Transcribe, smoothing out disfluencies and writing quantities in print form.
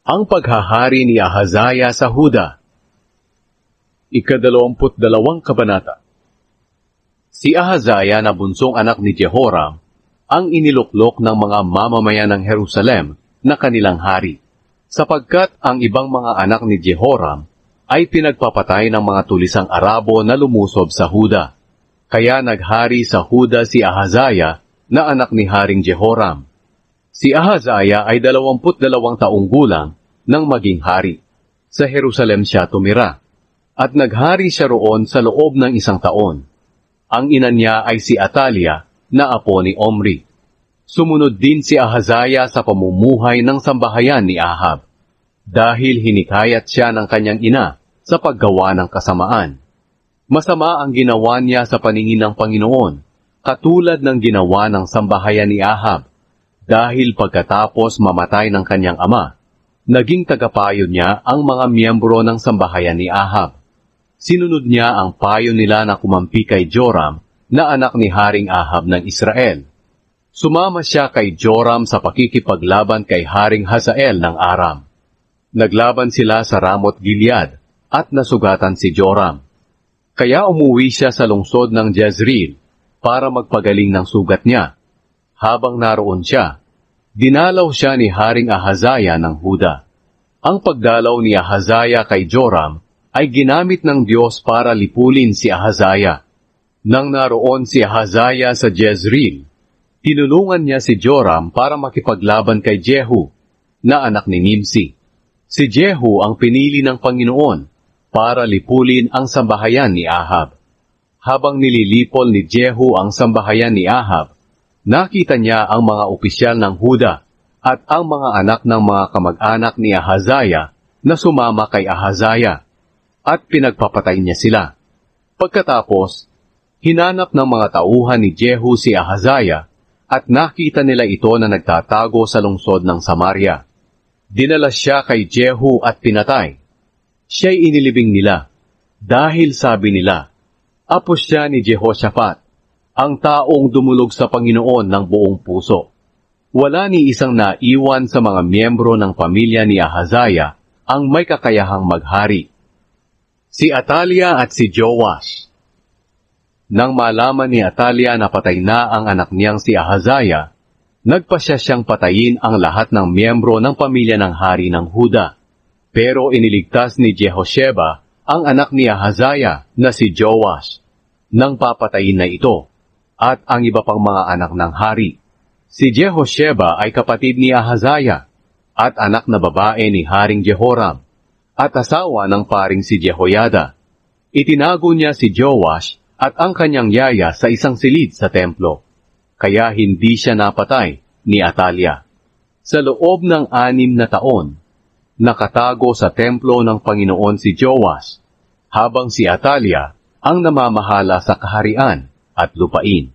Ang paghahari ni Ahazaya sa Huda. Ika-22 kabanata. Si Ahazaya na bunsong anak ni Jehoram ang iniluklok ng mga mamamayan ng Jerusalem na kanilang hari, sapagkat ang ibang mga anak ni Jehoram ay pinagpapatay ng mga tulisang Arabo na lumusob sa Huda. Kaya naghari sa Huda si Ahazaya na anak ni Haring Jehoram. Si Ahazaya ay 22 taong gulang nang maging hari. Sa Jerusalem siya tumira, at naghari siya roon sa loob ng 1 taon. Ang ina niya ay si Atalia, na apo ni Omri. Sumunod din si Ahazaya sa pamumuhay ng sambahayan ni Ahab, dahil hinikayat siya ng kanyang ina sa paggawa ng kasamaan. Masama ang ginawa niya sa paningin ng Panginoon, katulad ng ginawa ng sambahayan ni Ahab, dahil pagkatapos mamatay ng kanyang ama, naging tagapayo niya ang mga miyembro ng sambahayan ni Ahab. Sinunod niya ang payo nila na kumampi kay Joram, na anak ni Haring Ahab ng Israel. Sumama siya kay Joram sa pakikipaglaban kay Haring Hazael ng Aram. Naglaban sila sa Ramot Gilead, at nasugatan si Joram. Kaya umuwi siya sa lungsod ng Jezreel, para magpagaling ng sugat niya. Habang naroon siya, dinalaw siya ni Haring Ahazaya ng Huda. Ang pagdalaw ni Ahazaya kay Joram ay ginamit ng Diyos para lipulin si Ahazaya. Nang naroon si Ahazaya sa Jezreel, tinulungan niya si Joram para makipaglaban kay Jehu, na anak ni Nimsi. Si Jehu ang pinili ng Panginoon para lipulin ang sambahayan ni Ahab. Habang nililipol ni Jehu ang sambahayan ni Ahab, nakita niya ang mga opisyal ng Huda at ang mga anak ng mga kamag-anak ni Ahazaya na sumama kay Ahazaya, at pinagpapatay niya sila. Pagkatapos, hinanap ng mga tauhan ni Jehu si Ahazaya at nakita nila ito na nagtatago sa lungsod ng Samaria. Dinala siya kay Jehu at pinatay. Siya'y inilibing nila dahil sabi nila, apo siya ni Jehoshaphat, ang taong dumulog sa Panginoon ng buong puso. Wala ni isang naiwan sa mga miyembro ng pamilya ni Ahazaya ang may kakayahang maghari. Si Atalia at si Joash. Nang malaman ni Atalia na patay na ang anak niyang si Ahazaya, nagpasya siyang patayin ang lahat ng miyembro ng pamilya ng hari ng Huda. Pero iniligtas ni Jehosheba ang anak ni Ahazaya na si Joash, nang papatayin na ito, at ang iba pang mga anak ng hari. Si Jehosheba ay kapatid ni Ahazaya, at anak na babae ni Haring Jehoram, at asawa ng paring si Jehoyada. Itinago niya si Joash at ang kanyang yaya sa isang silid sa templo, kaya hindi siya napatay ni Atalia. Sa loob ng 6 na taon, nakatago sa templo ng Panginoon si Joash, habang si Atalia ang namamahala sa kaharian at lupain.